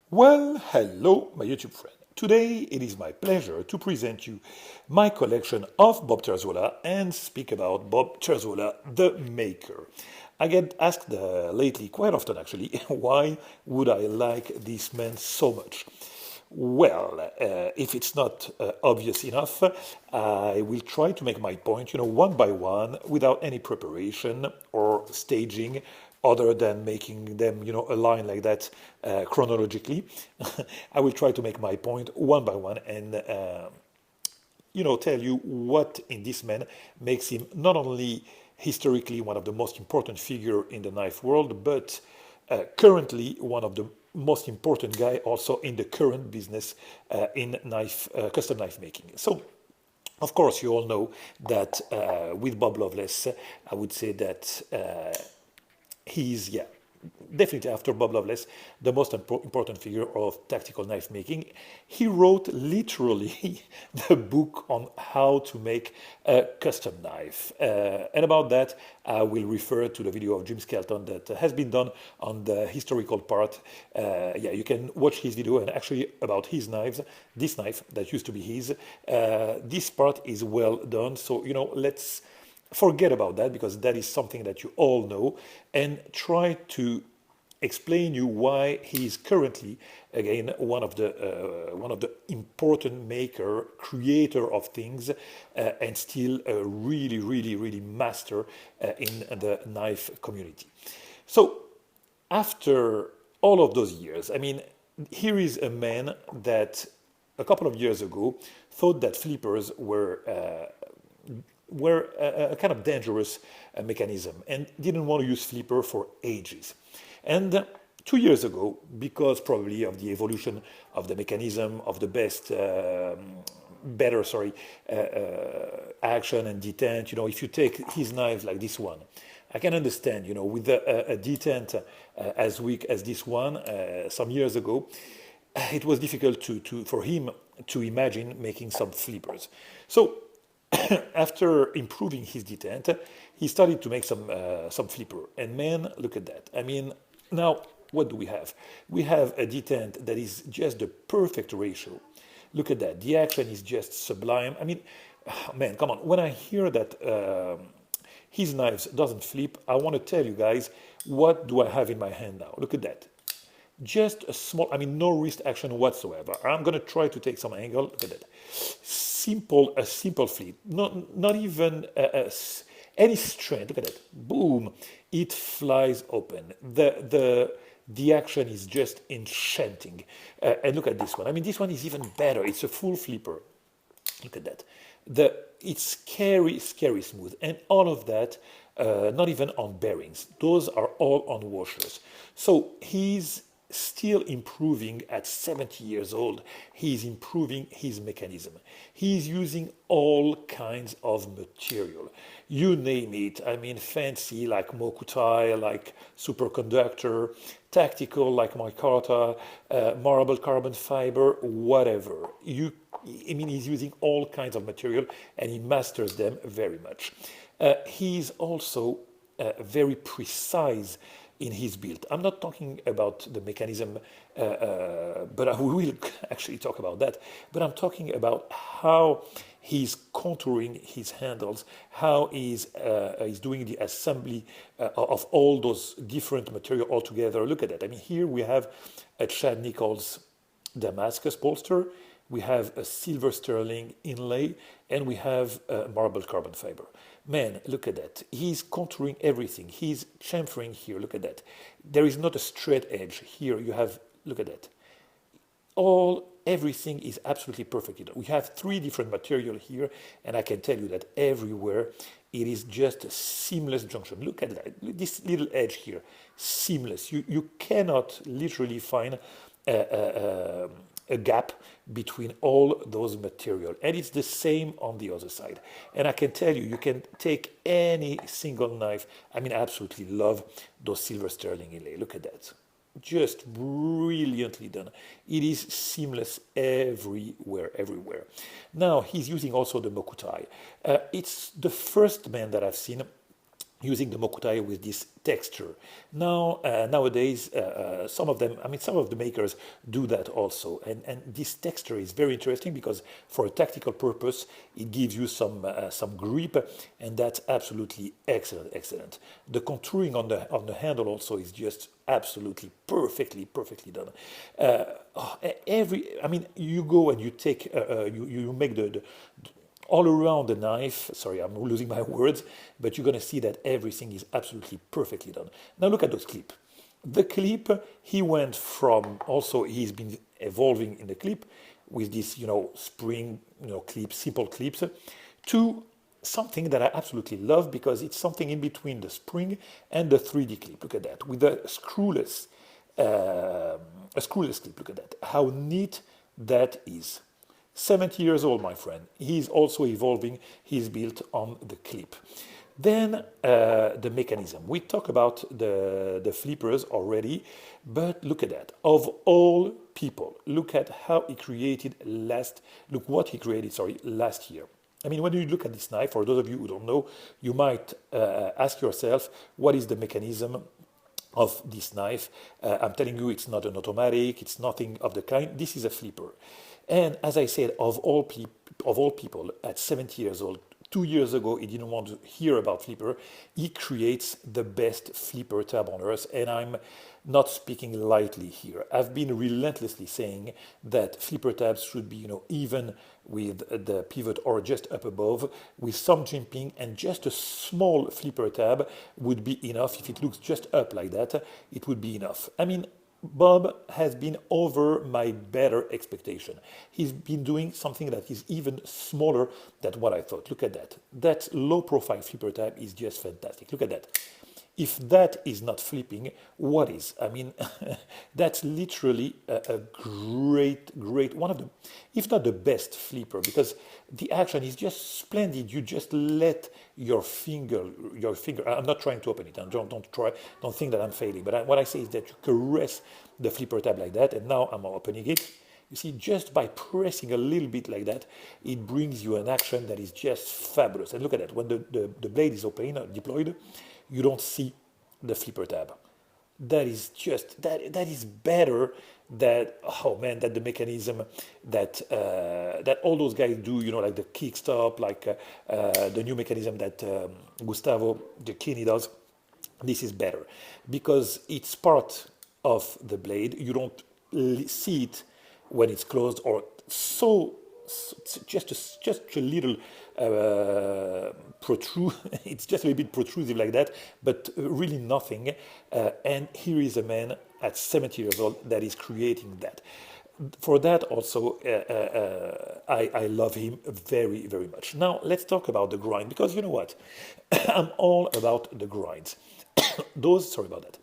Well, hello, my YouTube friend. Today it is my pleasure to present you my collection of Bob Terzuola and speak about Bob Terzuola, the maker. I get asked lately, quite often actually, why would I like this man so much? Well, if it's not obvious enough, I will try to make my point, one by one, without any preparation or staging, other than making them, align like that chronologically. I will try to make my point one by one and tell you what in this man makes him not only historically one of the most important figure in the knife world, but currently one of the most important guy also in the current business in knife custom knife making. So of course you all know that with Bob Loveless I would say that he's, yeah, definitely after Bob Loveless, the most important figure of tactical knife making. He wrote literally the book on how to make a custom knife. And about that, I will refer to the video of Jim Skelton that has been done on the historical part. Yeah, you can watch his video and actually about his knives, this knife that used to be his. This part is well done. So, let's forget about that because that is something that you all know and try to explain you why he is currently again one of the important creator of things and still a really master in the knife community. So after all of those years, I mean, here is a man that a couple of years ago thought that flippers were a kind of dangerous mechanism and didn't want to use flipper for ages. And 2 years ago, because probably of the evolution of the mechanism of the better, action and detent, if you take his knife like this one, I can understand, with a detent as weak as this one some years ago, it was difficult for him to imagine making some flippers. So after improving his detent, he started to make some flipper. And man, look at that. I mean, now what do we have? We have a detent that is just the perfect ratio. Look at that. The action is just sublime. I mean, man, come on. When I hear that his knives doesn't flip, I want to tell you guys, what do I have in my hand now? Look at that. Just a small, I mean, no wrist action whatsoever. I'm going to try to take some angle. Look at that. A simple flip. Not even any strength. Look at that. Boom. It flies open. The action is just enchanting. And look at this one. I mean, this one is even better. It's a full flipper. Look at that. It's scary smooth. And all of that, not even on bearings. Those are all on washers. So he's still improving at 70 years old. He's improving his mechanism. He's using all kinds of material. You name it. I mean, fancy like mokutai, like superconductor, tactical like micarta, marble carbon fiber, whatever. I mean, he's using all kinds of material and he masters them very much. He's also very precise in his build. I'm not talking about the mechanism, but we will actually talk about that. But I'm talking about how he's contouring his handles, how he's doing the assembly of all those different material all together. Look at that. I mean, here we have a Chad Nichols Damascus bolster, we have a silver sterling inlay, and we have marble carbon fiber. Man, look at that. He's contouring everything. He's chamfering here. Look at that. There is not a straight edge. Here you have, look at that. Everything is absolutely perfect. We have 3 different material here, and I can tell you that everywhere it is just a seamless junction. Look at that. This little edge here, seamless. You cannot literally find a gap between all those material, and it's the same on the other side. And I can tell you, you can take any single knife. I mean, I absolutely love those silver sterling inlay. Look at that, just brilliantly done. It is seamless everywhere. Now he's using also the mokutai. It's the first man that I've seen using the mokutai with this texture. Now, nowadays, some of them, I mean, some of the makers do that also. And this texture is very interesting because for a tactical purpose, it gives you some grip, and that's absolutely excellent, excellent. The contouring on the handle also is just absolutely perfectly done. I mean, you go and you take, you make the all around the knife. Sorry, I'm losing my words, but you're going to see that everything is absolutely perfectly done. Now look at those clip. The clip, he went from, also he's been evolving in the clip with this, spring, clips, simple clips, to something that I absolutely love because it's something in between the spring and the 3D clip. Look at that, with a screwless clip. Look at that, how neat that is. 70 years old, my friend. He's also evolving. He's built on the clip. Then the mechanism. We talk about the flippers already, but look at that. Of all people, look at how he created look what he created, sorry, last year. I mean, when you look at this knife, for those of you who don't know, you might ask yourself, what is the mechanism of this knife? I'm telling you, it's not an automatic, it's nothing of the kind. This is a flipper. And as I said, of all people, at 70 years old, 2 years ago, he didn't want to hear about flipper. He creates the best flipper tab on earth, and I'm not speaking lightly here. I've been relentlessly saying that flipper tabs should be, even with the pivot or just up above, with some jimping, and just a small flipper tab would be enough. If it looks just up like that, it would be enough. I mean, Bob has been over my better expectation. He's been doing something that is even smaller than what I thought. Look at that. That low profile flipper tab is just fantastic. Look at that. If that is not flipping, what is? I mean, that's literally a great, one of the, if not the best flipper, because the action is just splendid. You just let your finger, I'm not trying to open it, and don't think that I'm failing, but what I say is that you caress the flipper tab like that, and now I'm opening it. You see, just by pressing a little bit like that, it brings you an action that is just fabulous. And look at that, when the blade is open, deployed, you don't see the flipper tab. That is just, that is better than, oh man, that the mechanism that that all those guys do, like the kickstop, like the new mechanism that Gustavo Giacchini does. This is better because it's part of the blade. You don't see it when it's closed, or just a little protrude. It's just a little bit protrusive like that, but really nothing. And here is a man at 70 years old that is creating that. For that also, I love him very much. Now let's talk about the grind, because you know what, I'm all about the grinds. Sorry about that.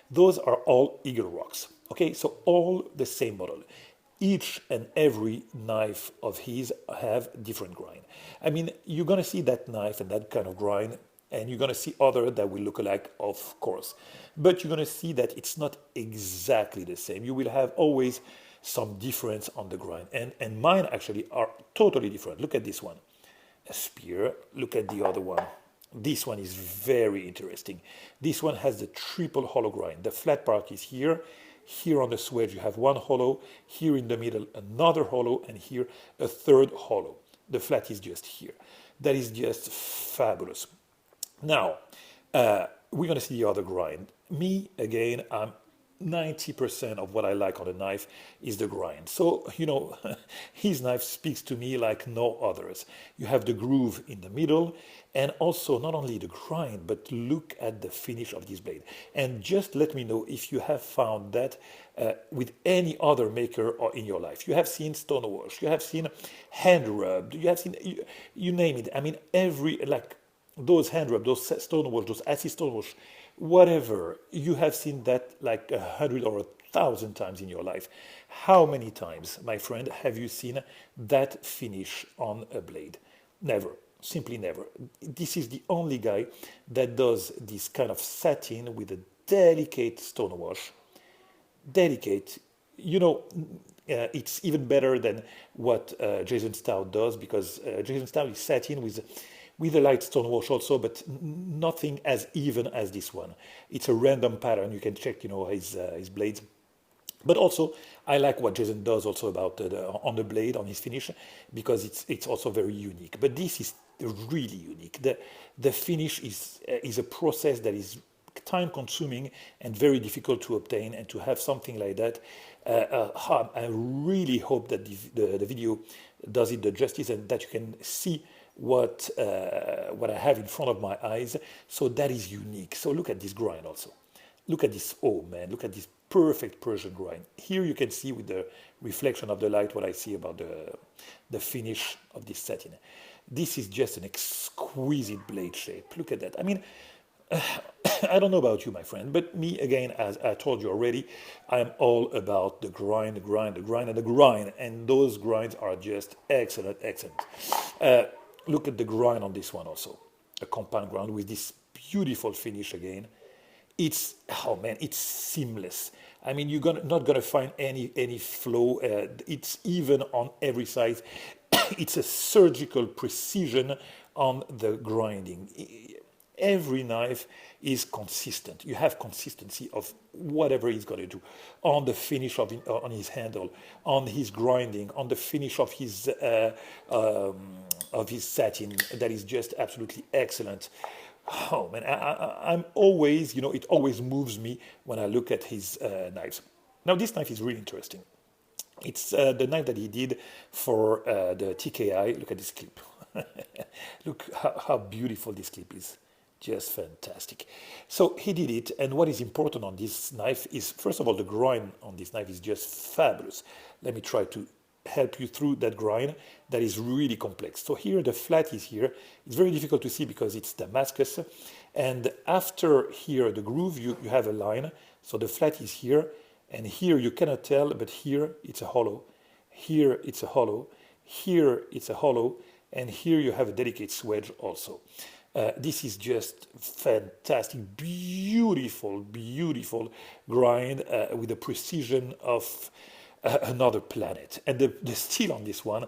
Those are all Eagle Rocks. Okay, so all the same model. Each and every knife of his have different grind. I mean, you're gonna see that knife and that kind of grind, and you're gonna see other that will look alike, of course. But you're gonna see that it's not exactly the same. You will have always some difference on the grind. And mine actually are totally different. Look at this one, a spear. Look at the other one. This one is very interesting. This one has the triple hollow grind. The flat part is here. Here on the swedge you have one hollow, here in the middle another hollow, and here a third hollow. The flat is just here. That is just fabulous. Now, we're gonna see the other grind. Me, again, I'm 90% of what I like on a knife is the grind. So, his knife speaks to me like no others. You have the groove in the middle, and also not only the grind, but look at the finish of this blade. And just let me know if you have found that with any other maker or in your life. You have seen stone wash, you have seen hand rubbed, you have seen, you name it. I mean, those hand rub, those stone wash, those acid stone wash, whatever, you have seen that like 100 or 1,000 times in your life. How many times, my friend, have you seen that finish on a blade? Never, simply never. This is the only guy that does this kind of satin with a delicate stone wash. Delicate, it's even better than what Jason Stout does, because Jason Stout is satin with a light stone wash also, but nothing as even as this one. It's a random pattern. You can check, his blades. But also, I like what Jason does also about on the blade, on his finish, because it's also very unique. But this is really unique. The finish is a process that is time consuming and very difficult to obtain, and to have something like that, I really hope that the video does it the justice, and that you can see what I have in front of my eyes. So that is unique. So look at this grind also. Look at this, oh man, look at this perfect Persian grind. Here you can see with the reflection of the light what I see about the finish of this satin. This is just an exquisite blade shape. Look at that. I mean, I don't know about you, my friend, but me, again, as I told you already, I'm all about the grind, the grind, the grind, and the grind. And those grinds are just excellent, excellent. Look at the grind on this one also. A compound grind with this beautiful finish again. It's, oh man, it's seamless. I mean, you're not gonna find any flow. It's even on every side. It's a surgical precision on the grinding. Every knife is consistent. You have consistency of whatever he's going to do on the finish on his handle, on his grinding, on the finish of his satin. That is just absolutely excellent. Oh man, I'm always, it always moves me when I look at his knives. Now this knife is really interesting. It's the knife that he did for the TKI. Look at this clip. Look how beautiful this clip is. Just fantastic. So he did it, and what is important on this knife is, first of all, the grind on this knife is just fabulous. Let me try to help you through that grind that is really complex. So here the flat is here. It's very difficult to see because it's Damascus, and after here the groove you have a line. So the flat is here, and here you cannot tell, but here it's a hollow, here it's a hollow, here it's a hollow, and here you have a delicate swedge also. This is just fantastic, beautiful, beautiful grind with the precision of another planet. And the steel on this one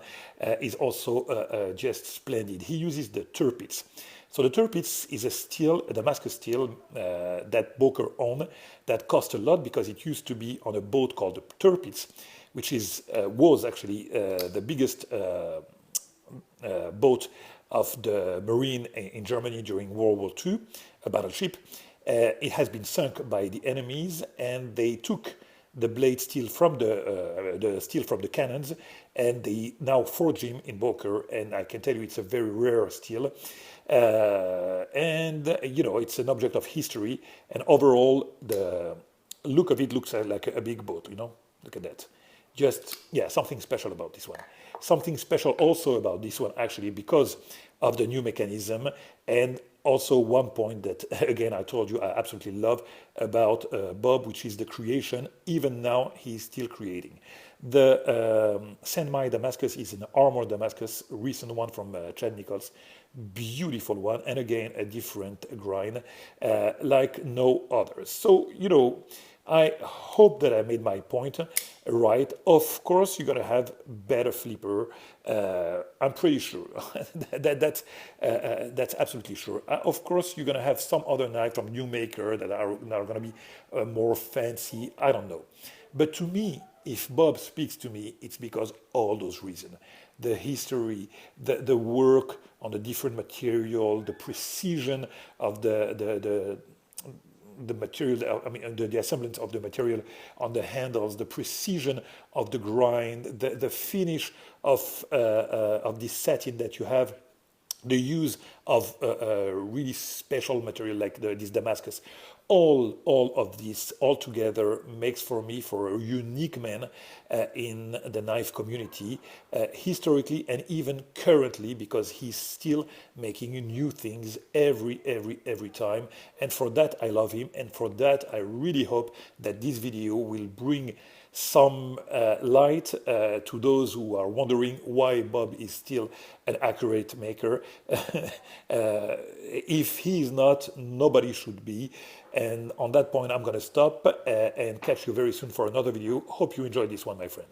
is also just splendid. He uses the Tirpitz. So the Tirpitz is a steel, a Damascus steel that Boker owned, that cost a lot because it used to be on a boat called the Tirpitz, which was actually the biggest boat of the Marine in Germany during World War II, a battleship. It has been sunk by the enemies, and they took the blade steel from the steel from the cannons, and they now forge him in Boker. And I can tell you, it's a very rare steel, and it's an object of history. And overall, the look of it looks like a big boat. Look at that. Just, yeah, something special about this one. Something special also about this one, actually, because of the new mechanism, and also one point that, again, I told you I absolutely love about Bob, which is the creation. Even now, he's still creating. The Senmai Damascus is an armored Damascus, recent one from Chad Nichols. Beautiful one, and again, a different grind, like no others. So, I hope that I made my point right. Of course, you're going to have better flipper. I'm pretty sure. That's absolutely sure. Of course, you're going to have some other knife from new maker that are going to be more fancy. I don't know. But to me, if Bob speaks to me, it's because all those reasons. The history, the work on the different material, the precision of the material, I mean, the assemblance of the material on the handles, the precision of the grind, the finish of this satin that you have, the use of a really special material like this Damascus. All of this all together makes for a unique man in the knife community, historically and even currently, because he's still making new things every time. And for that, I love him. And for that, I really hope that this video will bring some light to those who are wondering why Bob is still an accurate maker. If he is not, nobody should be. And on that point, I'm going to stop and catch you very soon for another video. Hope you enjoyed this one, my friend.